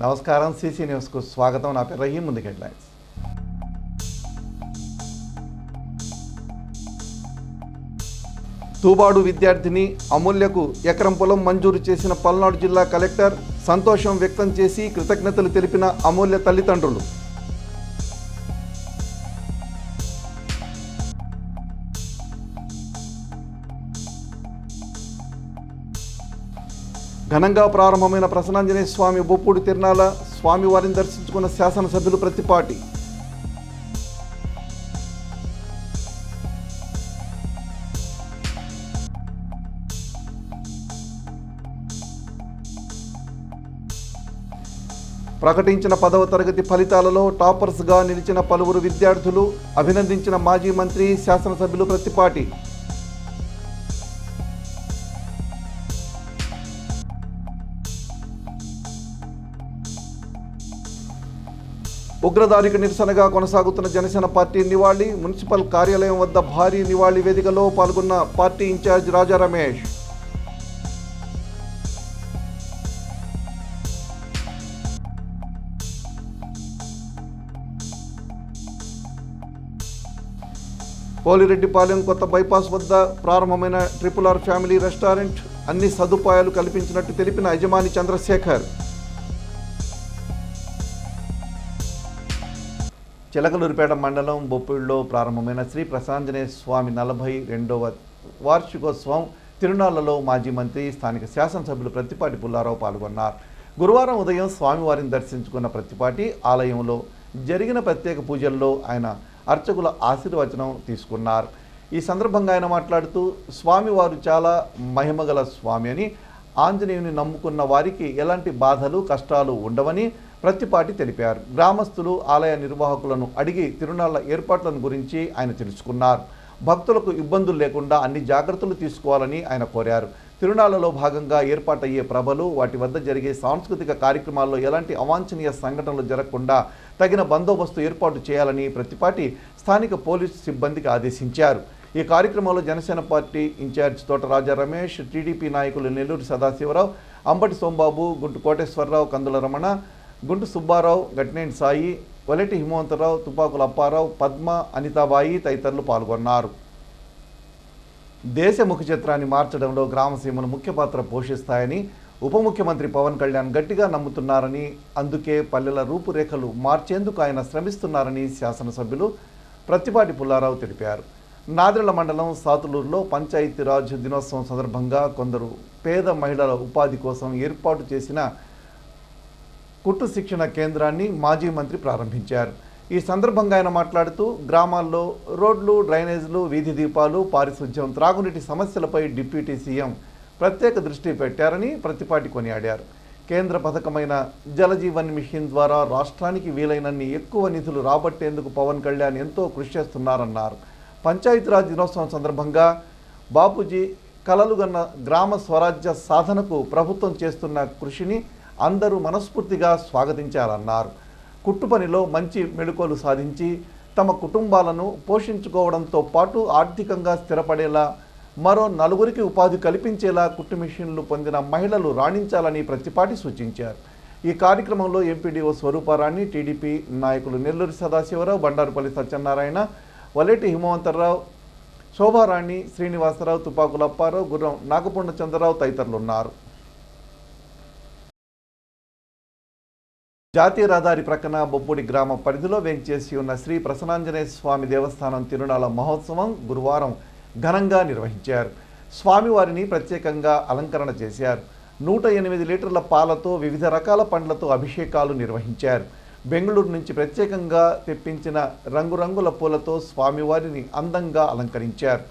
నమస్కారం సిసి న్యూస్కు స్వాగతం. నా పేరు రహీం. ముందుకు హెడ్లైన్స్. తూబాడు విద్యార్థిని అమూల్యకు ఎకరం పొలం మంజూరు చేసిన పల్నాడు జిల్లా కలెక్టర్ సంతోషం వ్యక్తం చేసి కృతజ్ఞతలు తెలిపిన అమూల్య తల్లిదండ్రులు. ఘనంగా ప్రారంభమైన ప్రసన్నాంజనేయ స్వామి బొప్పూడి తిరునాల స్వామివారిని దర్శించుకున్న శాసనసభ్యులు ప్రత్తిపాటి. ప్రకటించిన 10వ తరగతి ఫలితాలలో టాపర్స్గా నిలిచిన పలువురు విద్యార్థులు అభినందించిన మాజీ మంత్రి శాసనసభ్యులు ప్రత్తిపాటి. ఉగ్రదాడికి నిరసనగా కొనసాగుతున్న జనసేన పార్టీ నివాళి. మున్సిపల్ కార్యాలయం వద్ద భారీ నివాళి వేదికలో పాల్గొన్న పార్టీ ఇన్ఛార్జ్ రాజా రమేష్. పోలిరెడ్డిపాలెం కొత్త బైపాస్ వద్ద ప్రారంభమైన RRR ఫ్యామిలీ రెస్టారెంట్ అన్ని సదుపాయాలు కల్పించినట్టు తెలిపిన యజమాని చంద్రశేఖర్. చిలకలూరిపేట మండలం బొప్పిడిలో ప్రారంభమైన శ్రీ ప్రసన్నాంజనేయ స్వామి 42వ వార్షికోత్సవం తిరునాళ్లలో మాజీ మంత్రి స్థానిక శాసనసభ్యులు ప్రత్తిపాటి పుల్లారావు పాల్గొన్నారు. గురువారం ఉదయం స్వామివారిని దర్శించుకున్న ప్రత్తిపాటి ఆలయంలో జరిగిన ప్రత్యేక పూజల్లో ఆయన అర్చకుల ఆశీర్వచనం తీసుకున్నారు. ఈ సందర్భంగా ఆయన మాట్లాడుతూ స్వామివారు చాలా మహిమగల స్వామి అని, ఆంజనేయుని నమ్ముకున్న వారికి ఎలాంటి బాధలు కష్టాలు ఉండవని ప్రత్తిపాటి తెలిపారు. గ్రామస్తులు ఆలయ నిర్వాహకులను అడిగి తిరునాళ్ల ఏర్పాట్లను గురించి ఆయన తెలుసుకున్నారు. భక్తులకు ఇబ్బందులు లేకుండా అన్ని జాగ్రత్తలు తీసుకోవాలని ఆయన కోరారు. తిరునాళ్లలో భాగంగా ఏర్పాటయ్యే ప్రభలు, వాటి వద్ద జరిగే సాంస్కృతిక కార్యక్రమాల్లో ఎలాంటి అవాంఛనీయ సంఘటనలు జరగకుండా తగిన బందోబస్తు ఏర్పాటు చేయాలని ప్రత్తిపాటి స్థానిక పోలీసు సిబ్బందికి ఆదేశించారు. ఈ కార్యక్రమంలో జనసేన పార్టీ ఇన్ఛార్జ్ తోట రాజా రమేష్, టీడీపీ నాయకులు నెల్లూరు సదాశివరావు, అంబటి సోంబాబు, గుంటు కోటేశ్వరరావు, కందుల రమణ, గుంటు సుబ్బారావు, గట్నేని సాయి, వలెటి హిమవంతరావు, తుపాకుల అప్పారావు, పద్మ, అనితాబాయి తదితరులు పాల్గొన్నారు. దేశ ముఖ చిత్రాన్ని మార్చడంలో గ్రామసీమలు ముఖ్య పాత్ర పోషిస్తాయని ఉప ముఖ్యమంత్రి పవన్ కళ్యాణ్ గట్టిగా నమ్ముతున్నారని, అందుకే పల్లెల రూపురేఖలు మార్చేందుకు ఆయన శ్రమిస్తున్నారని శాసనసభ్యులు ప్రత్తిపాటి పుల్లారావు తెలిపారు. నాదెళ్ల మండలం సాతులూరులో పంచాయతీరాజ్ దినోత్సవం సందర్భంగా కొందరు పేద మహిళల ఉపాధి కోసం ఏర్పాటు చేసిన కుట్టు శిక్షణ కేంద్రాన్ని మాజీ మంత్రి ప్రారంభించారు. ఈ సందర్భంగా ఆయన మాట్లాడుతూ గ్రామాల్లో రోడ్లు, డ్రైనేజీలు, వీధి దీపాలు, పారిశుధ్యం, త్రాగునీటి సమస్యలపై డిప్యూటీ సీఎం ప్రత్యేక దృష్టి పెట్టారని ప్రత్తిపాటి కొనియాడారు. కేంద్ర పథకమైన జలజీవన్ మిషన్ ద్వారా రాష్ట్రానికి వీలైనన్ని ఎక్కువ నిధులు రాబట్టేందుకు పవన్ కళ్యాణ్ ఎంతో కృషి చేస్తున్నారన్నారు. పంచాయతీరాజ్ దినోత్సవం సందర్భంగా బాపూజీ కలలుగన్న గ్రామ స్వరాజ్య సాధనకు ప్రభుత్వం చేస్తున్న కృషిని అందరూ మనస్ఫూర్తిగా స్వాగతించారన్నారు. కుట్టు పనిలో మంచి మెళుకువలు సాధించి తమ కుటుంబాలను పోషించుకోవడంతో పాటు ఆర్థికంగా స్థిరపడేలా, మరో నలుగురికి ఉపాధి కల్పించేలా కుట్టు మిషన్లు పొందిన మహిళలు రాణించాలని ప్రత్తిపాటి సూచించారు. ఈ కార్యక్రమంలో ఎంపీడీఓ స్వరూపారాణి, టీడీపీ నాయకులు నెల్లూరు సదాశివరావు, బండారుపల్లి సత్యనారాయణ, వలేటి హిమవంతరావు, శోభారాణి, శ్రీనివాసరావు, తుపాకుల అప్పారావు, గుర్రం నాగపూర్ణ చంద్రరావు తదితరులు ఉన్నారు. జాతీయ రహదారి ప్రక్కన బొప్పూడి గ్రామ పరిధిలో వేంచేసి ఉన్న శ్రీ ప్రసన్నాంజనేయ స్వామి దేవస్థానం తిరునాళ్ల మహోత్సవం గురువారం ఘనంగా నిర్వహించారు. స్వామివారిని ప్రత్యేకంగా అలంకరణ చేశారు. 108 లీటర్ల పాలతో వివిధ రకాల పండ్లతో అభిషేకాలు నిర్వహించారు. బెంగళూరు నుంచి ప్రత్యేకంగా తెప్పించిన రంగురంగుల పూలతో స్వామివారిని అందంగా అలంకరించారు.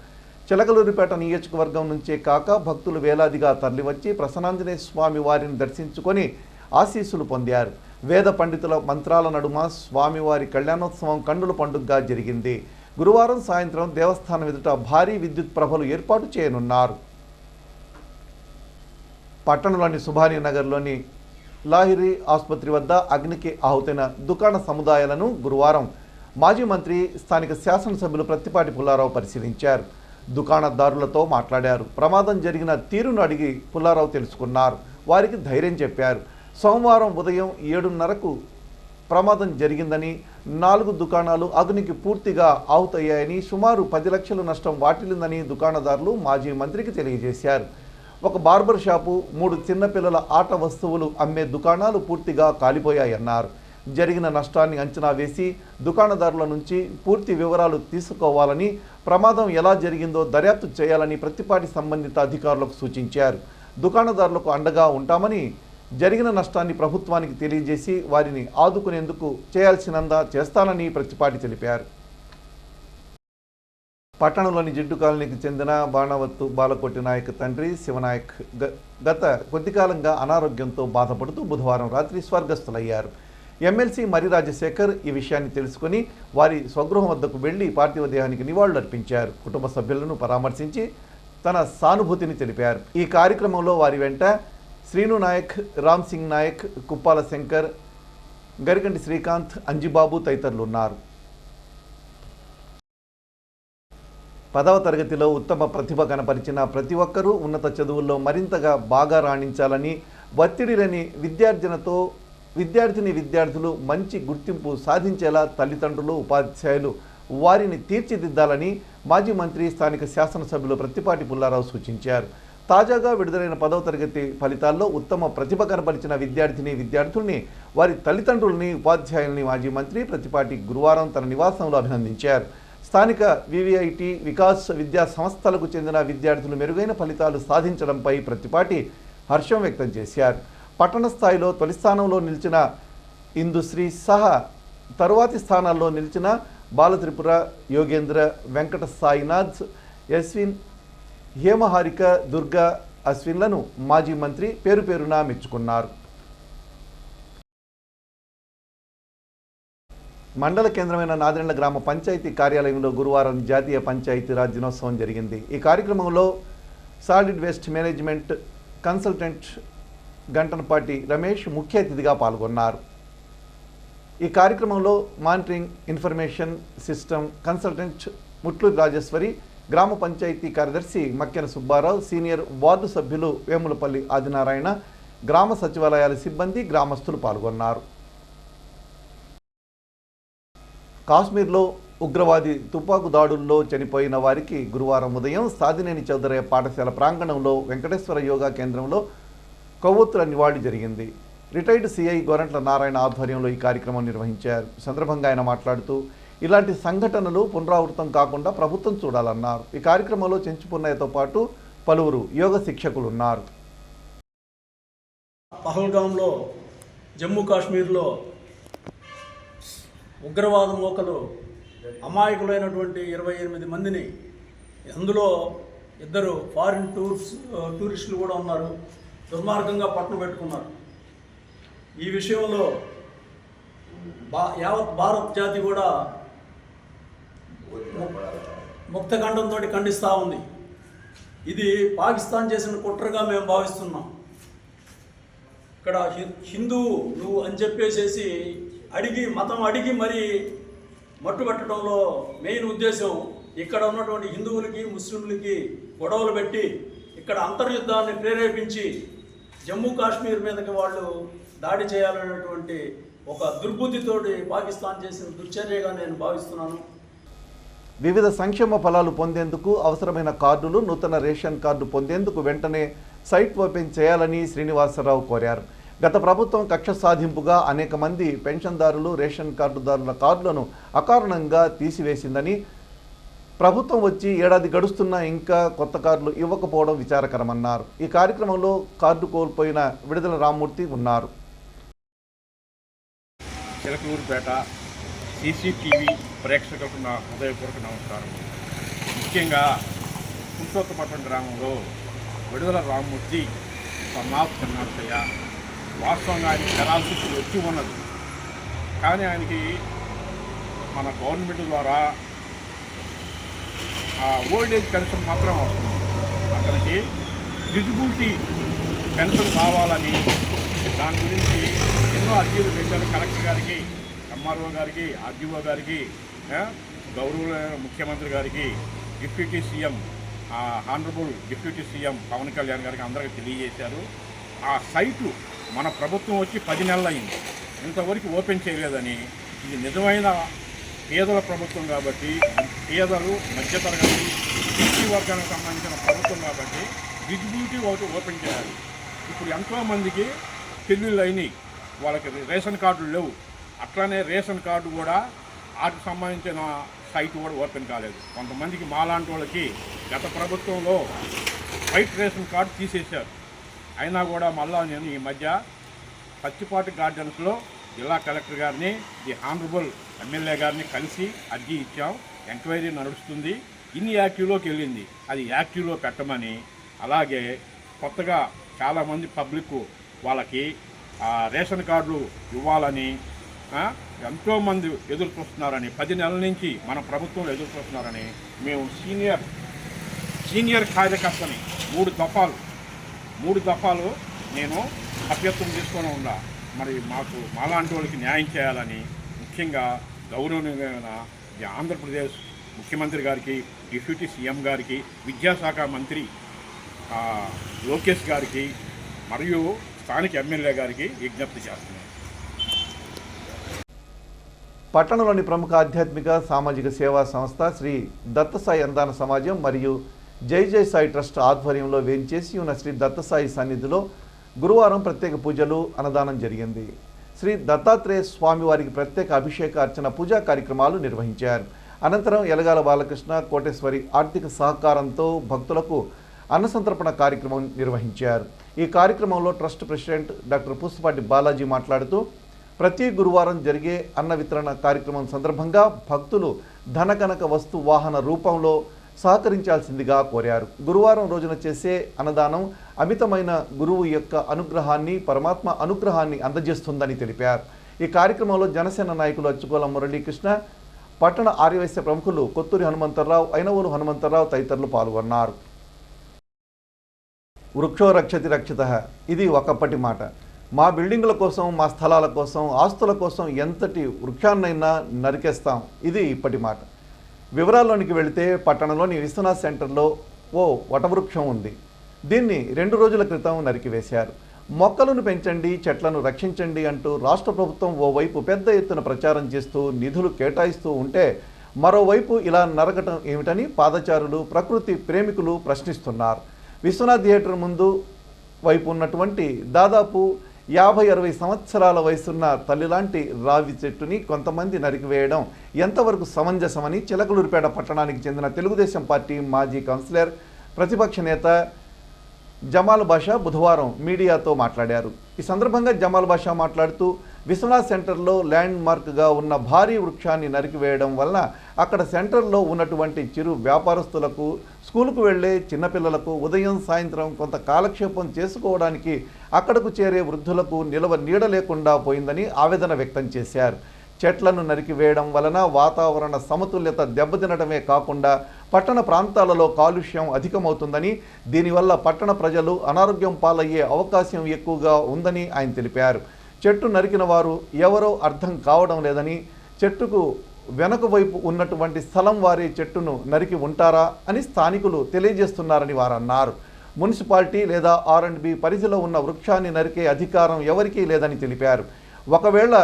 చిలకలూరిపేట నియోజకవర్గం నుంచే కాక భక్తులు వేలాదిగా తరలివచ్చి ప్రసన్నాంజనేయ స్వామి వారిని దర్శించుకొని ఆశీస్సులు పొందారు. వేద పండితుల మంత్రాల నడుమ స్వామివారి కళ్యాణోత్సవం కన్నుల పండుగగా జరిగింది. గురువారం సాయంత్రం దేవస్థానం ఎదుట భారీ విద్యుత్ ప్రభలు ఏర్పాటు చేయనున్నారు. పట్టణంలోని సుభాని నగర్లోని లాహిరి ఆసుపత్రి వద్ద అగ్నికి ఆహుతైన దుకాణ సముదాయాలను గురువారం మాజీ మంత్రి స్థానిక శాసనసభ్యులు ప్రత్తిపాటి పుల్లారావు పరిశీలించారు. దుకాణదారులతో మాట్లాడారు. ప్రమాదం జరిగిన తీరును అడిగి పుల్లారావు తెలుసుకున్నారు. వారికి ధైర్యం చెప్పారు. సోమవారం ఉదయం 7:30కు ప్రమాదం జరిగిందని, 4 దుకాణాలు అగ్నికి పూర్తిగా ఆహుతయ్యాయని, సుమారు 10 లక్షల నష్టం వాటిల్లిందని దుకాణదారులు మాజీ మంత్రికి తెలియజేశారు. ఒక బార్బర్ షాపు, 3 చిన్నపిల్లల ఆట వస్తువులు అమ్మే దుకాణాలు పూర్తిగా కాలిపోయాయన్నారు. జరిగిన నష్టాన్ని అంచనా వేసి దుకాణదారుల నుంచి పూర్తి వివరాలు తీసుకోవాలని, ప్రమాదం ఎలా జరిగిందో దర్యాప్తు చేయాలని ప్రతిపాటి సంబంధిత అధికారులకు సూచించారు. దుకాణదారులకు అండగా ఉంటామని, జరిగిన నష్టాన్ని ప్రభుత్వానికి తెలియజేసి వారిని ఆదుకునేందుకు చేయాల్సినంత చేస్తానని ప్రతిపాటి తెలిపారు. పట్టణంలోని జిడ్డు కాలనీకి చెందిన బాణవత్తు బాలకోటి నాయక్ తండ్రి శివనాయక్ గత కొద్ది కాలంగా అనారోగ్యంతో బాధపడుతూ బుధవారం రాత్రి స్వర్గస్థులయ్యారు. ఎమ్మెల్సీ మరి రాజశేఖర్ ఈ విషయాన్ని తెలుసుకుని వారి స్వగృహం వద్దకు వెళ్లి పార్థివ దేహానికి నివాళులర్పించారు. కుటుంబ సభ్యులను పరామర్శించి తన సానుభూతిని తెలిపారు. ఈ కార్యక్రమంలో వారి వెంట శ్రీను నాయక్, రామ్ సింగ్ నాయక్, కుప్పాల శంకర్, గరికంటి శ్రీకాంత్, అంజిబాబు తదితరులు ఉన్నారు. 10వ తరగతిలో ఉత్తమ ప్రతిభ కనపరిచిన ప్రతి ఒక్కరూ ఉన్నత చదువుల్లో మరింతగా బాగా రాణించాలని, ఒత్తిడి లేని విద్యార్థులు మంచి గుర్తింపు సాధించేలా తల్లిదండ్రులు, ఉపాధ్యాయులు వారిని తీర్చిదిద్దాలని మాజీ మంత్రి, స్థానిక శాసనసభ్యులు ప్రత్తిపాటి పుల్లారావు సూచించారు. తాజాగా విడుదలైన 10వ తరగతి ఫలితాల్లో ఉత్తమ ప్రతిభ కనపరిచిన విద్యార్థుల్ని, వారి తల్లిదండ్రుల్ని, ఉపాధ్యాయుల్ని మాజీ మంత్రి ప్రత్తిపాటి గురువారం తన నివాసంలో అభినందించారు. స్థానిక వివిఐటి, వికాస్ విద్యా సంస్థలకు చెందిన విద్యార్థులు మెరుగైన ఫలితాలు సాధించడంపై ప్రత్తిపాటి హర్షం వ్యక్తం చేశారు. పట్టణ స్థాయిలో తొలి స్థానంలో నిలిచిన ఇందుశ్రీ సహా తరువాతి స్థానాల్లో నిలిచిన బాలత్రిపుర, యోగేంద్ర, వెంకట సాయినాథ్, యశ్విన్, హేమహారిక, దుర్గా, అశ్విన్లను మాజీ మంత్రి పేరు పేరున మెచ్చుకున్నారు. మండల కేంద్రమైన నాదెండ్ల గ్రామ పంచాయతీ కార్యాలయంలో గురువారం జాతీయ పంచాయతీరాజ్ దినోత్సవం జరిగింది. ఈ కార్యక్రమంలో solid waste management consultant Gantanapati Ramesh ముఖ్య అతిథిగా పాల్గొన్నారు. ఈ కార్యక్రమంలో monitoring information system consultant Mutluri Rajeshwari, గ్రామ పంచాయతీ కార్యదర్శి మక్కెన సుబ్బారావు, సీనియర్ వార్డు సభ్యులు వేములపల్లి ఆదినారాయణ, గ్రామ సచివాలయాల సిబ్బంది, గ్రామస్తులు పాల్గొన్నారు. కాశ్మీర్లో ఉగ్రవాది తుపాకు దాడుల్లో చనిపోయిన వారికి గురువారం ఉదయం సాదినేని చౌదరయ్య పాఠశాల ప్రాంగణంలో వెంకటేశ్వర యోగా కేంద్రంలో కొవ్వొత్తుల నివాళి జరిగింది. రిటైర్డ్ సిఐ గోరంట్ల నారాయణ ఆధ్వర్యంలో ఈ కార్యక్రమం నిర్వహించారు. సందర్భంగా ఆయన మాట్లాడుతూ ఇలాంటి సంఘటనలు పునరావృతం కాకుండా ప్రభుత్వం చూడాలన్నారు. ఈ కార్యక్రమంలో చెంచుపున్నయ్యతో పాటు పలువురు యోగ శిక్షకులు ఉన్నారు. పహల్గాంలో, జమ్మూ కాశ్మీర్లో ఉగ్రవాద మూకలు అమాయకులైనటువంటి 28 మందిని, అందులో 2 ఫారిన్ టూరిస్టులు కూడా ఉన్నారు, దుర్మార్గంగా పట్టున పెట్టుకున్నారు. ఈ విషయంలో యావత్ భారత్ జాతి కూడా ముక్తఖండంతో ఖండిస్తూ ఉంది. ఇది పాకిస్తాన్ చేసిన కుట్రగా మేము భావిస్తున్నాం. ఇక్కడ హిందువు నువ్వు అని చెప్పేసేసి మతం అడిగి మరీ మట్టుబెట్టడంలో మెయిన్ ఉద్దేశం ఇక్కడ ఉన్నటువంటి హిందువులకి, ముస్లింలకి గొడవలు పెట్టి ఇక్కడ అంతర్యుద్ధాన్ని ప్రేరేపించి జమ్మూ కాశ్మీర్ మీదకి వాళ్ళు దాడి చేయాలనేటువంటి ఒక దుర్బుద్ధితోటి పాకిస్తాన్ చేసిన దుశ్చర్యగా నేను భావిస్తున్నాను. వివిధ సంక్షేమ ఫలాలు పొందేందుకు అవసరమైన కార్డులు, నూతన రేషన్ కార్డు పొందేందుకు వెంటనే సైట్ ఓపెన్ చేయాలని శ్రీనివాసరావు కోరారు. గత ప్రభుత్వం కక్ష సాధింపుగా అనేక మంది పెన్షన్దారులు, రేషన్ కార్డుదారుల కార్డులను అకారణంగా తీసివేసిందని, ప్రభుత్వం వచ్చి ఏడాది గడుస్తున్నా ఇంకా కొత్త కార్డులు ఇవ్వకపోవడం విచారకరమన్నారు. ఈ కార్యక్రమంలో కార్డు కోల్పోయిన విడుదల రామ్మూర్తి ఉన్నారు. చిలకలూరుపేట సీసీటీవీ ప్రేక్షకులకు నా హృదయపూర్వక నమస్కారం. ముఖ్యంగా పురుషోత్తపట్నం గ్రామంలో విడుదల రామ్మూర్తి సన్నాఫ్ కన్నార్తయ్య వాస్తవంగా ఆయన పెరాలసిస్ వచ్చి ఉన్నది. కానీ ఆయనకి మన గవర్నమెంట్ ద్వారా ఓల్డ్ ఏజ్ పెన్షన్ మాత్రం వస్తుంది. అతనికి డిజిబిలిటీ పెన్షన్ కావాలని దాని గురించి ఎన్నో అర్జీలు పెట్టారు. కలెక్టర్ గారికి, ఎంఆర్ఓ గారికి, ఆర్డీఓ గారికి, గౌరవ ముఖ్యమంత్రి గారికి, deputy CM honourable deputy CM Pawan Kalyan గారికి అందరికీ తెలియజేశారు. ఆ సైటు మన ప్రభుత్వం వచ్చి 10 నెలలు అయింది, ఇంతవరకు ఓపెన్ చేయలేదని. ఇది నిజమైన పేదల ప్రభుత్వం కాబట్టి, పేదలు మధ్యతరగతి బీసీ వర్గానికి సంబంధించిన ప్రభుత్వం కాబట్టి విజిబిలిటీ ఒకటి ఓపెన్ చేయాలి. ఇప్పుడు ఎంతోమందికి పెళ్ళిళ్ళు అయినాయి, వాళ్ళకి రేషన్ కార్డులు లేవు. అట్లానే రేషన్ కార్డు కూడా వాటికి సంబంధించిన సైట్ కూడా ఓపెన్ కాలేదు. కొంతమందికి మాలాంటి వాళ్ళకి గత ప్రభుత్వంలో వైట్ రేషన్ కార్డు తీసేశారు. అయినా కూడా మళ్ళా నేను ఈ మధ్య పచ్చిపాటి గార్డెన్స్లో జిల్లా కలెక్టర్ గారిని, ది హానరబుల్ ఎమ్మెల్యే గారిని కలిసి అర్జీ ఇచ్చాం. ఎంక్వైరీ నడుస్తుంది. ఇన్ని యాక్టివ్లోకి వెళ్ళింది, అది యాక్టివ్లో పెట్టమని. అలాగే కొత్తగా చాలామంది పబ్లిక్ వాళ్ళకి రేషన్ కార్డులు ఇవ్వాలని ఎంతోమంది ఎదురు చూస్తున్నారని, 10 నెలల నుంచి మన ప్రభుత్వంలో ఎదురు చూస్తున్నారని మేము సీనియర్ కార్యకర్తని 3 దఫాలు నేను అభ్యర్థన తీసుకొని ఉన్నా. మరి మాలాంటి వాళ్ళకి న్యాయం చేయాలని, ముఖ్యంగా గౌరవనీయమైన ఆంధ్రప్రదేశ్ ముఖ్యమంత్రి గారికి, డిప్యూటీ సీఎం గారికి, విద్యాశాఖ మంత్రి లోకేష్ గారికి మరియు స్థానిక ఎమ్మెల్యే గారికి విజ్ఞప్తి చేస్తున్నాను. పట్టణంలోని ప్రముఖ ఆధ్యాత్మిక సామాజిక సేవా సంస్థ శ్రీ దత్తసాయి అన్నదాన సమాజం మరియు జై జై సాయి ట్రస్ట్ ఆధ్వర్యంలో వేంచేసి ఉన్న శ్రీ దత్తసాయి సన్నిధిలో గురువారం ప్రత్యేక పూజలు అన్నదానం జరిగింది. శ్రీ దత్తాత్రేయ స్వామి వారికి ప్రత్యేక అభిషేక అర్చన పూజా కార్యక్రమాలు నిర్వహించారు. అనంతరం ఎలగాల బాలకృష్ణ, కోటేశ్వరి ఆర్థిక సహకారంతో భక్తులకు అన్నసంతర్పణ కార్యక్రమం నిర్వహించారు. ఈ కార్యక్రమంలో trust president doctor Pusapati Balaji మాట్లాడుతూ, ప్రతి గురువారం జరిగే అన్న వితరణ కార్యక్రమం సందర్భంగా భక్తులు ధనకనక వస్తు వాహన రూపంలో సహకరించాల్సిందిగా కోరారు. గురువారం రోజున చేసే అన్నదానం అమితమైన గురువు యొక్క అనుగ్రహాన్ని, పరమాత్మ అనుగ్రహాన్ని అందజేస్తుందని తెలిపారు. ఈ కార్యక్రమంలో జనసేన నాయకులు అచ్చుకోల మురళీకృష్ణ, పట్టణ ఆర్యవైశ్య ప్రముఖులు కొత్తూరి హనుమంతరావు, ఐనవోలు హనుమంతరావు తదితరులు పాల్గొన్నారు. వృక్షో రక్షతి రక్షితః, ఇది ఒకప్పటి మాట. మా బిల్డింగుల కోసం, మా స్థలాల కోసం, ఆస్తుల కోసం ఎంతటి వృక్షాన్నైనా నరికేస్తాం, ఇది ఇప్పటి మాట. వివరాల్లోనికి వెళితే పట్టణంలోని విశ్వనాథ్ సెంటర్లో ఓ వటవృక్షం ఉంది. దీన్ని 2 రోజుల క్రితం నరికివేశారు. మొక్కలను పెంచండి, చెట్లను రక్షించండి అంటూ రాష్ట్ర ప్రభుత్వం ఓవైపు పెద్ద ఎత్తున ప్రచారం చేస్తూ నిధులు కేటాయిస్తూ ఉంటే, మరోవైపు ఇలా నరకటం ఏమిటని పాదచారులు, ప్రకృతి ప్రేమికులు ప్రశ్నిస్తున్నారు. విశ్వనాథ్ థియేటర్ ముందు వైపు ఉన్నటువంటి దాదాపు 50-60 సంవత్సరాల వయసున్న తల్లిలాంటి రావి చెట్టుని కొంతమంది నరికివేయడం ఎంతవరకు సమంజసమని చిలకలూరిపేట పట్టణానికి చెందిన తెలుగుదేశం పార్టీ మాజీ కౌన్సిలర్, ప్రతిపక్ష నేత జమాల్ బాషా బుధవారం మీడియాతో మాట్లాడారు. ఈ సందర్భంగా జమాల్ బాషా మాట్లాడుతూ, విశ్వనాథ్ సెంటర్లో ల్యాండ్ మార్క్గా ఉన్న భారీ వృక్షాన్ని నరికివేయడం వలన అక్కడ సెంటర్లో ఉన్నటువంటి చిరు వ్యాపారస్తులకు, స్కూలుకు వెళ్లే చిన్నపిల్లలకు ఉదయం సాయంత్రం కొంత కాలక్షేపం చేసుకోవడానికి అక్కడకు చేరే వృద్ధులకు నిలవ నీడ లేకుండా పోయిందని ఆవేదన వ్యక్తం చేశారు. చెట్లను నరికివేయడం వలన వాతావరణ సమతుల్యత దెబ్బతినడమే కాకుండా పట్టణ ప్రాంతాలలో కాలుష్యం అధికమవుతుందని, దీనివల్ల పట్టణ ప్రజలు అనారోగ్యం పాలయ్యే అవకాశం ఎక్కువగా ఉందని ఆయన తెలిపారు. చెట్టు నరికిన వారు ఎవరో అర్థం కావడం లేదని, చెట్టుకు వెనక వైపు ఉన్నటువంటి స్థలం వారి చెట్టును నరికి ఉంటారా అని స్థానికులు తెలియజేస్తున్నారని వారు అన్నారు. మున్సిపాలిటీ లేదా R&B పరిధిలో ఉన్న వృక్షాన్ని నరికే అధికారం ఎవరికీ లేదని తెలిపారు. ఒకవేళ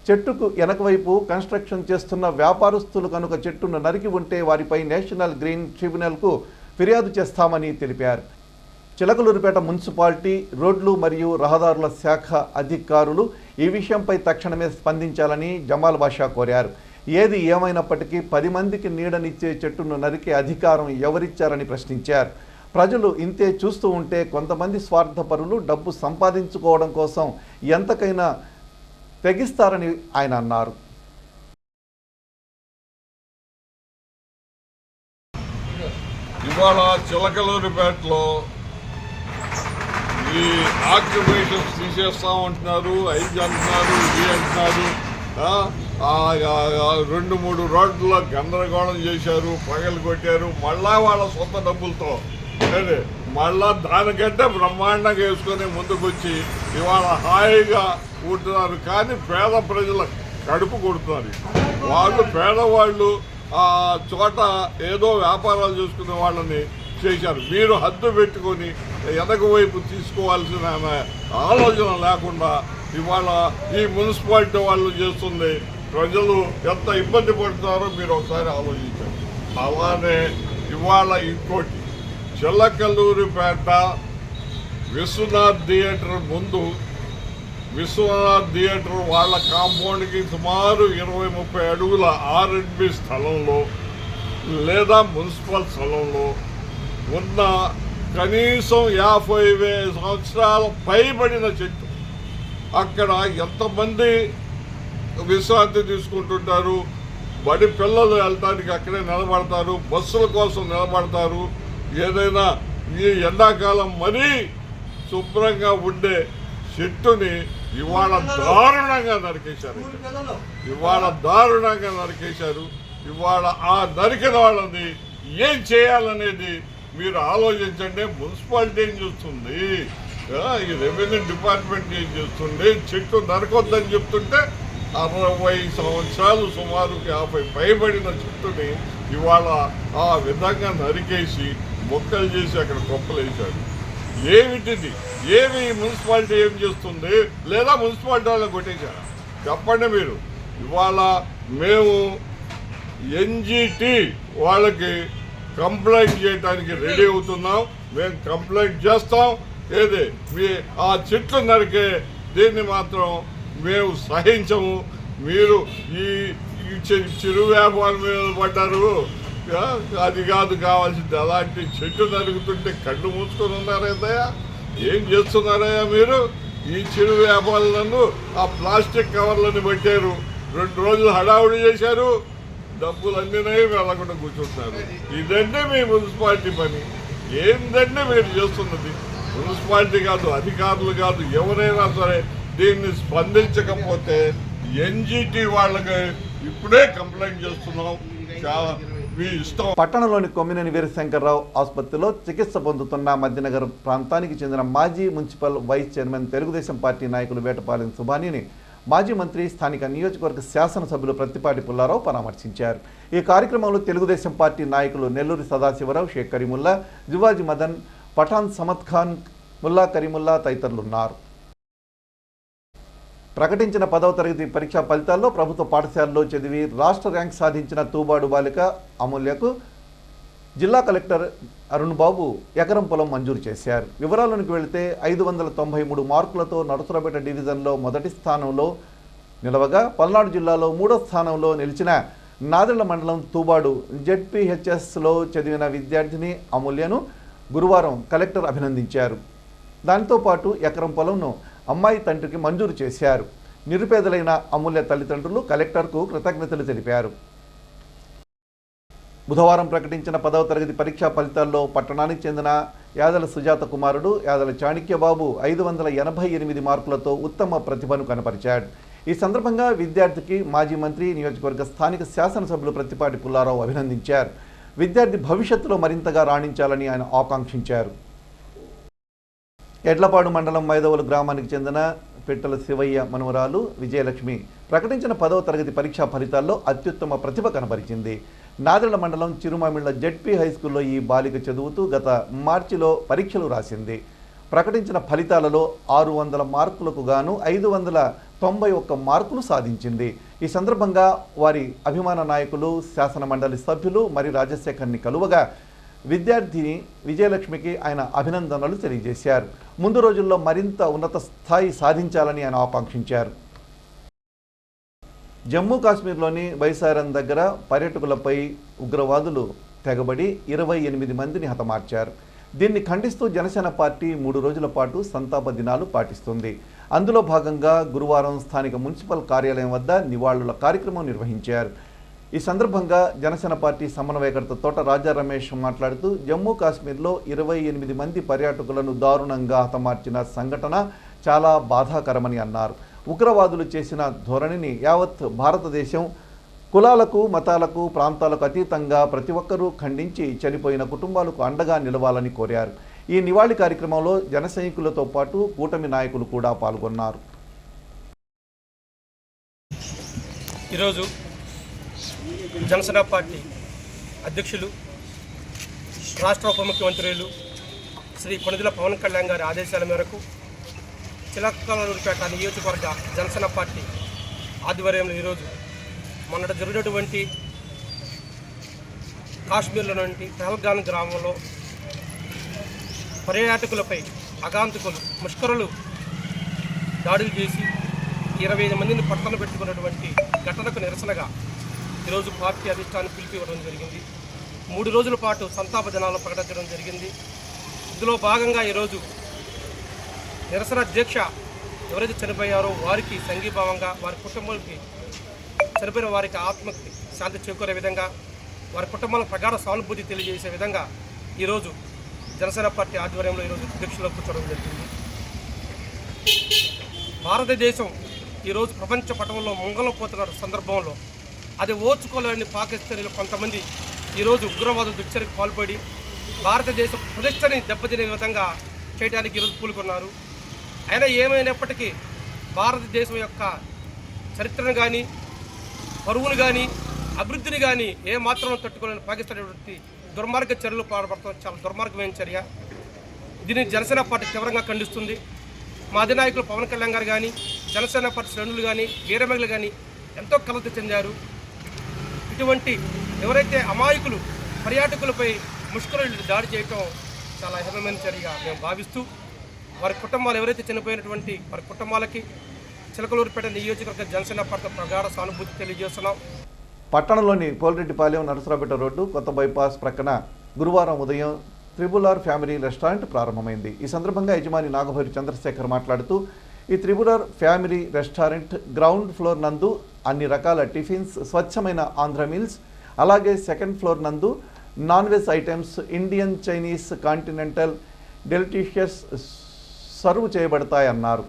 చెట్టుకు వెనక వైపు కన్స్ట్రక్షన్ చేస్తున్న వ్యాపారస్తులు కనుక చెట్టును నరికి ఉంటే వారిపై నేషనల్ గ్రీన్ ట్రిబ్యునల్కు ఫిర్యాదు చేస్తామని తెలిపారు. చిలకలూరిపేట మున్సిపాలిటీ, రోడ్లు మరియు రహదారుల శాఖ అధికారులు ఈ విషయంపై తక్షణమే స్పందించాలని జమాల్ బాషా కోరారు. ఏది ఏమైనప్పటికీ 10 మందికి నీడనిచ్చే చెట్టును నరికే అధికారం ఎవరిచ్చారని ప్రశ్నించారు. ప్రజలు ఇంతే చూస్తూ ఉంటే కొంతమంది స్వార్థపరులు డబ్బు సంపాదించుకోవడం కోసం ఎంతకైనా తెగిస్తారని ఆయన అన్నారు. ఇవాళ చిలకలూరిపేటలో ఈ ఆక్యుపేషన్స్ తీసేస్తామంటున్నారు, 5 అంటున్నారు, ఇవి అంటున్నారు. 2-3 రోడ్లలో గందరగోళం చేశారు, పగలు కొట్టారు. మళ్ళా వాళ్ళ సొంత డబ్బులతో మళ్ళా దానికంటే బ్రహ్మాండంగా వేసుకొని ముందుకొచ్చి ఇవాళ హాయిగా ఉంటున్నారు. కానీ పేద ప్రజల కడుపు కొడుతున్నారు. వాళ్ళు పేదవాళ్ళు చోట ఏదో వ్యాపారాలు చేసుకునే వాళ్ళని చేశారు. మీరు హద్దు పెట్టుకొని ఎదగ వైపు తీసుకోవాల్సిన ఆలోచన లేకుండా ఇవాళ ఈ మున్సిపాలిటీ వాళ్ళు చేస్తుంది ప్రజలు ఎంత ఇబ్బంది పడుతున్నారో మీరు ఒకసారి ఆలోచించారు. అలానే ఇవాళ ఇంకోటి చిల్లకల్లూరిపేట విశ్వనాథ్ థియేటర్ ముందు విశ్వనాథ్ థియేటర్ వాళ్ళ కాంపౌండ్కి సుమారు 20-30 అడుగుల R&B స్థలంలో లేదా మున్సిపల్ స్థలంలో ఉన్న కనీసం 50,000 సంవత్సరాల పైబడిన చెట్టు. అక్కడ ఎంతమంది విశ్రాంతి తీసుకుంటుంటారు, బడి పిల్లలు వెళ్ళటానికి అక్కడే నిలబడతారు, బస్సుల కోసం నిలబడతారు. ఏదైనా ఈ ఎండాకాలం మరీ శుభ్రంగా ఉండే చెట్టుని ఇవాళ దారుణంగా నరికేశారు. ఇవాళ ఆ నరికిన వాళ్ళని ఏం చేయాలనేది మీరు ఆలోచించండి. మున్సిపాలిటీ ఏం చేస్తుంది, ఈ రెవెన్యూ డిపార్ట్మెంట్ ఏం చేస్తుంది? చెట్టు నరకొద్దని చెప్తుంటే 60 సంవత్సరాలు సుమారు 50 పైబడిన చెట్టుని ఇవాళ ఆ విధంగా నరికేసి మొక్కలు చేసి అక్కడ కొప్పలు వేశారు. ఏమిటిది? ఏమి మున్సిపాలిటీ ఏం చేస్తుంది? లేదా మున్సిపాలిటీ వాళ్ళని కొట్టేశారా? చెప్పండి మీరు. ఇవాళ మేము NGT వాళ్ళకి కంప్లైంట్ చేయడానికి రెడీ అవుతున్నాం. మేము కంప్లైంట్ చేస్తాం. ఏది మీ ఆ చెట్లు నరికే దీన్ని మాత్రం మేము సహించము. మీరు ఈ చిరు వ్యాపారం మీద పడ్డారు, అది కాదు కావాల్సింది. అలాంటి చెట్టు నరుగుతుంటే కళ్ళు మూసుకొని ఉన్నారేదయ్యా? ఏం చేస్తున్నారయ్యా మీరు? ఈ చిరు వ్యాపారులను ఆ ప్లాస్టిక్ కవర్లను పెట్టారు, 2 రోజులు హడావుడి చేశారు, డబ్బులు అందినాయి, వెళ్ళకుండా కూర్చుంటున్నారు. ఇదంటే మీ మున్సిపాలిటీ పని. ఏందంటే మీరు చేస్తున్నది? మున్సిపాలిటీ కాదు, అధికారులు కాదు, ఎవరైనా సరే దీన్ని స్పందించకపోతే NGT వాళ్ళకి ఇప్పుడే కంప్లైంట్ చేస్తున్నాం. చాలా మీ ఇష్టం. పట్టణంలోని కొమ్మినేని వీరశంకర్రావు ఆసుపత్రిలో చికిత్స పొందుతున్న మధ్యనగర్ ప్రాంతానికి చెందిన మాజీ municipal vice chairman Telugu Desam party నాయకులు వేటపాలెం సుభానిని మాజీ మంత్రి స్థానిక నియోజకవర్గ శాసనసభ్యులు ప్రత్తిపాటి పుల్లారావు పరామర్శించారు. ఈ కార్యక్రమంలో తెలుగుదేశం పార్టీ నాయకులు నెల్లూరి సదాశివరావు, షేక్ కరీముల్లా, జువాజీ మదన్, పఠాన్ సమద్ ఖాన్, ముల్లా కరీముల్లా తదితరులు ఉన్నారు. ప్రకటించిన 10వ తరగతి పరీక్షా ఫలితాల్లో ప్రభుత్వ పాఠశాలలో చదివి రాష్ట్ర ర్యాంక్ సాధించిన తూబాడు బాలిక అమూల్యకు జిల్లా కలెక్టర్ అరుణ్ బాబు ఎకరం పొలం మంజూరు చేశారు. వివరాలకు వెళితే 593 మార్కులతో నరసరావుపేట డివిజన్లో మొదటి స్థానంలో నిలవగా, పల్నాడు జిల్లాలో 3వ స్థానంలో నిలిచిన నాదెళ్ల మండలం తూబాడు ZPHSలో చదివిన విద్యార్థిని అమూల్యను గురువారం కలెక్టర్ అభినందించారు. దాంతో పాటు ఎకరం పొలంను అమ్మాయి తండ్రికి మంజూరు చేశారు. నిరుపేదలైన అమూల్య తల్లిదండ్రులు కలెక్టర్కు కృతజ్ఞతలు తెలిపారు. బుధవారం ప్రకటించిన 10వ తరగతి పరీక్షా ఫలితాల్లో పట్టణానికి చెందిన యాదల సుజాత కుమారుడు యాదల చాణిక్యబాబు 588 మార్కులతో ఉత్తమ ప్రతిభను కనపరిచాడు. ఈ సందర్భంగా విద్యార్థికి మాజీ మంత్రి, నియోజకవర్గ స్థానిక శాసనసభ్యులు ప్రత్తిపాటి పుల్లారావు అభినందించారు. విద్యార్థి భవిష్యత్తులో మరింతగా రాణించాలని ఆయన ఆకాంక్షించారు. ఎడ్లపాడు మండలం మైదవోలు గ్రామానికి చెందిన పిట్టల శివయ్య మనవరాలు విజయలక్ష్మి ప్రకటించిన 10వ తరగతి పరీక్షా ఫలితాల్లో అత్యుత్తమ ప్రతిభ కనబరిచింది. నాదెళ్ల మండలం చిరుమామిళ్ల ZP హైస్కూల్లో ఈ బాలిక చదువుతూ గత మార్చిలో పరీక్షలు రాసింది. ప్రకటించిన ఫలితాలలో 600 మార్కులకు గాను 591 మార్కులు సాధించింది. ఈ సందర్భంగా వారి అభిమాన నాయకులు, శాసన మండలి సభ్యులు మరి రాజశేఖర్ని కలువగా విద్యార్థిని విజయలక్ష్మికి ఆయన అభినందనలు తెలియజేశారు. ముందు రోజుల్లో మరింత ఉన్నత స్థాయి సాధించాలని ఆయన ఆకాంక్షించారు. జమ్మూ కాశ్మీర్లోని బైసారన్ దగ్గర పర్యాటకులపై ఉగ్రవాదులు తెగబడి 28 మందిని హతమార్చారు. దీన్ని ఖండిస్తూ జనసేన పార్టీ 3 రోజుల పాటు సంతాప దినాలు పాటిస్తుంది. అందులో భాగంగా గురువారం స్థానిక మున్సిపల్ కార్యాలయం వద్ద నివాళుల కార్యక్రమం నిర్వహించారు. ఈ సందర్భంగా జనసేన పార్టీ సమన్వయకర్త తోట రాజా రమేష్ మాట్లాడుతూ, జమ్మూ కాశ్మీర్లో 28 మంది పర్యాటకులను దారుణంగా హతమార్చిన సంఘటన చాలా బాధాకరమని అన్నారు. ఉగ్రవాదులు చేసిన ధోరణిని యావత్ భారతదేశం కులాలకు, మతాలకు, ప్రాంతాలకు అతీతంగా ప్రతి ఒక్కరూ ఖండించి చనిపోయిన కుటుంబాలకు అండగా నిలవాలని కోరారు. ఈ నివాళి కార్యక్రమంలో జన సైనికులతో పాటు కూటమి నాయకులు కూడా పాల్గొన్నారు. ఈరోజు జనసేన పార్టీ అధ్యక్షులు రాష్ట్ర ఉప ముఖ్యమంత్రులు శ్రీ కొణిదెల పవన్ కళ్యాణ్ గారి ఆదేశాల మేరకు చిలకలూరిపేట నియోజకవర్గ జనసేన పార్టీ ఆధ్వర్యంలో ఈరోజు మొన్నట జరిగినటువంటి కాశ్మీర్లోని పహల్గామ్ గ్రామంలో పర్యాటకులపై అగాంతకులు ముష్కరులు దాడులు చేసి 25 మందిని పట్టణ పెట్టుకున్నటువంటి ఘటనకు నిరసనగా ఈరోజు పార్టీ అధిష్టానం పిలిపివ్వడం జరిగింది. 3 రోజుల పాటు సంతాప దినాలను ప్రకటించడం జరిగింది. ఇందులో భాగంగా ఈరోజు నిరసన దీక్ష ఎవరైతే చనిపోయారో వారికి సంఘీభావంగా వారి కుటుంబానికి చనిపోయిన వారికి ఆత్మకి శాంతి చేకూరే విధంగా వారి కుటుంబాలకు ప్రగాఢ సానుభూతి తెలియజేసే విధంగా ఈరోజు జనసేన పార్టీ ఆధ్వర్యంలో ఈరోజు దీక్షలో కూర్చోవడం జరిగింది. భారతదేశం ఈరోజు ప్రపంచ పటంలో ముంగలపోతున్న సందర్భంలో అది ఓర్చుకోలేని పాకిస్తానీలు కొంతమంది ఈరోజు ఉగ్రవాద దుశ్చర్యకు పాల్పడి భారతదేశ ప్రతిష్టని దెబ్బతినే విధంగా చేయడానికి ఈరోజు పూనుకున్నారు. అయినా ఏమైనప్పటికీ భారతదేశం యొక్క చరిత్రను కానీ పరువును కానీ అభివృద్ధిని కానీ ఏమాత్రం తట్టుకోలేని పాకిస్తాన్ దుర్మార్గ చర్యలు పాల్పడతాం చాలా దుర్మార్గమైన చర్య. దీన్ని జనసేన పార్టీ తీవ్రంగా ఖండిస్తుంది. మా అధినాయకులు పవన్ కళ్యాణ్ గారు కానీ జనసేన పార్టీ శ్రేణులు కానీ వీరమహిళలు కానీ ఎంతో కలత చెందారు. ఇటువంటి ఎవరైతే అమాయకులు పర్యాటకులపై ముష్కరులు దాడి చేయటం చాలా హేయమైన చర్యగా మేము భావిస్తూ వారి కుటుంబాలు ఎవరైతే చనిపోయినటువంటి వారి కుటుంబాలకి చిలకలూరిపేట నియోజకవర్గ జనసేన పార్టీ ప్రగాఢ సానుభూతి తెలియజేస్తున్నాం. పట్టణంలోని పోలిరెడ్డిపాలెం నరసరావుపేట రోడ్డు కొత్త బైపాస్ ప్రక్కన గురువారం ఉదయం త్రిబుల్ ఆర్ ఫ్యామిలీ రెస్టారెంట్ ప్రారంభమైంది. ఈ సందర్భంగా యజమాని నాగభైరు చంద్రశేఖర్ మాట్లాడుతూ ఈ triple R family restaurant ground floor నందు అన్ని రకాల టిఫిన్స్, స్వచ్ఛమైన ఆంధ్ర మీల్స్, అలాగే సెకండ్ ఫ్లోర్ నందు non veg items, Indian, Chinese, continental delicious serve చేయబడతాయన్నారు.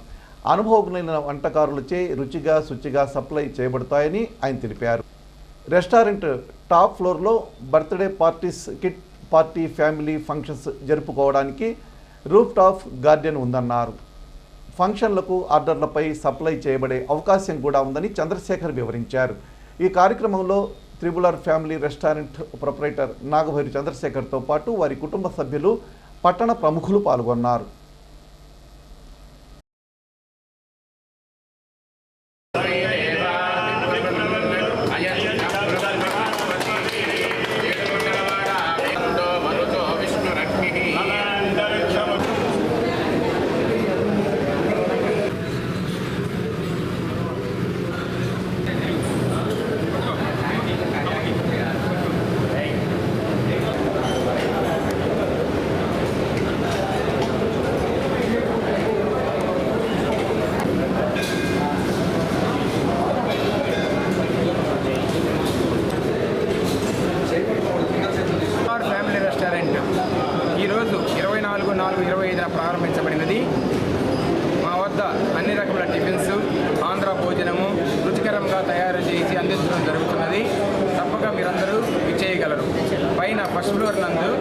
అనుభవజ్ఞులైన వంటకారులచే రుచిగా శుచిగా సప్లై చేయబడతాయని ఆయన తెలిపారు. రెస్టారెంట్ టాప్ ఫ్లోర్లో birthday parties, kitty party, family functions జరుపుకోవడానికి రూఫ్ టాప్ గార్డెన్ ఉందన్నారు. ఫంక్షన్లకు ఆర్డర్లపై సప్లై చేయబడే అవకాశం కూడా ఉందని చంద్రశేఖర్ వివరించారు. ఈ కార్యక్రమంలో triple R family restaurant proprietor Nagabhairu చంద్రశేఖర్తో పాటు వారి కుటుంబ సభ్యులు, పట్టణ ప్రముఖులు పాల్గొన్నారు. ఈరోజు 24/4/25 ప్రారంభించబడినది. మా వద్ద అన్ని రకముల టిఫిన్స్, ఆంధ్ర భోజనము రుచికరంగా తయారు చేసి అందించడం జరుగుతున్నది. తప్పక మీరందరూ విచ్చేయగలరు. పైన ఫస్ట్ ఫ్లోర్ నందు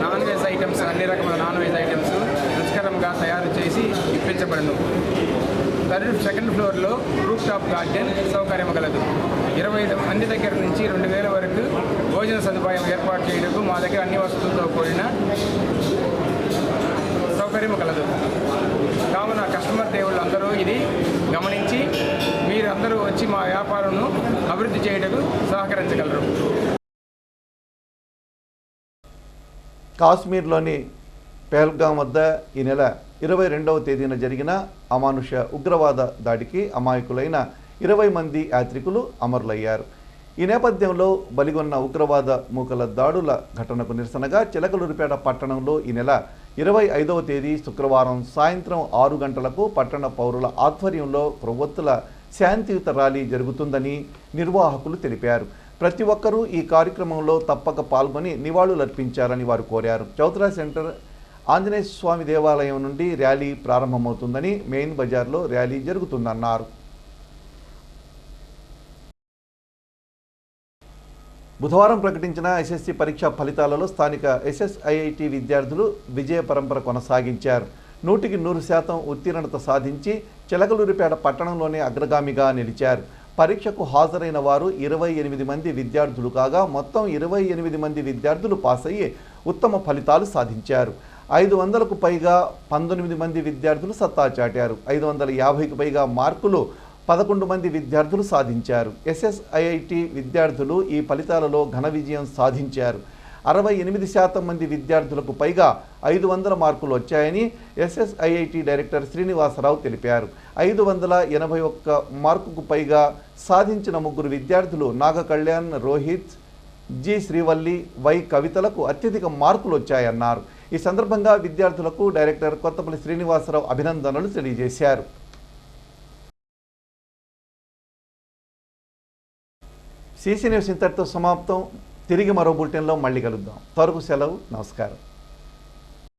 నాన్ వెజ్ ఐటమ్స్, అన్ని రకముల నాన్ వెజ్ ఐటమ్స్ రుచికరంగా తయారు చేసి ఇప్పించబడను. సెకండ్ ఫ్లోర్లో రూఫ్ టాప్ గార్డెన్ సౌకర్యం కలదు. 25 మంది దగ్గర నుంచి 2000 వరకు భోజన సదుపాయం ఏర్పాటు చేయడానికి మా దగ్గర అన్ని వసతులతో కూడిన సౌకర్యం కలదు. కావున కస్టమర్ దేవుళ్ళు అందరూ ఇది గమనించి మీరందరూ వచ్చి మా వ్యాపారంను అభివృద్ధి చేయడానికి సహకరించగలరు. కాశ్మీర్లోని పహల్గామ్ వద్ద ఈ నెల 22వ తేదీన జరిగిన అమానుష ఉగ్రవాద దాడికి అమాయకులైన 20 మంది యాత్రికులు అమరులయ్యారు. ఈ నేపథ్యంలో బలిగొన్న ఉగ్రవాద మూకల దాడుల ఘటనకు నిరసనగా చిలకలూరిపేట పట్టణంలో ఈ నెల 25వ తేదీ శుక్రవారం సాయంత్రం 6 గంటలకు పట్టణ పౌరుల ఆధ్వర్యంలో కొవ్వొత్తుల శాంతియుత ర్యాలీ జరుగుతుందని నిర్వాహకులు తెలిపారు. ప్రతి ఒక్కరూ ఈ కార్యక్రమంలో తప్పక పాల్గొని నివాళులర్పించాలని వారు కోరారు. చౌత్రా సెంటర్ ఆంజనేయ స్వామి దేవాలయం నుండి ర్యాలీ ప్రారంభమవుతుందని, మెయిన్ బజార్లో ర్యాలీ జరుగుతుందన్నారు. బుధవారం ప్రకటించిన ఎస్ఎస్సి పరీక్షా ఫలితాలలో స్థానిక ఎస్ఎస్ఐఐటి విద్యార్థులు విజయ పరంపర కొనసాగించారు. 100% ఉత్తీర్ణత సాధించి చిలకలూరిపేట పట్టణంలోనే అగ్రగామిగా నిలిచారు. పరీక్షకు హాజరైన వారు 28 మంది విద్యార్థులు కాగా మొత్తం 28 మంది విద్యార్థులు పాస్ అయ్యి ఉత్తమ ఫలితాలు సాధించారు. 500కు పైగా 19 మంది విద్యార్థులు సత్తా చాటారు. 550కు పైగా మార్కులు 11 మంది విద్యార్థులు సాధించారు. SSIIT విద్యార్థులు ఈ ఫలితాలలో ఘన విజయం సాధించారు. 68% మంది విద్యార్థులకు పైగా 500 మార్కులు వచ్చాయని SSIIT డైరెక్టర్ శ్రీనివాసరావు తెలిపారు. 581 మార్కుకు పైగా సాధించిన 3 విద్యార్థులు నాగ కళ్యాణ్, రోహిత్, జి శ్రీవల్లి, వై కవితలకు అత్యధిక మార్కులు వచ్చాయన్నారు. ఈ సందర్భంగా విద్యార్థులకు డైరెక్టర్ కొత్తపల్లి శ్రీనివాసరావు అభినందనలు తెలియజేశారు. CC న్యూస్ ఇంతటితో సమాప్తం. తిరిగి మరో బులెటిన్లో మళ్ళీ కలుద్దాం. త్వరకు సెలవు. నమస్కారం.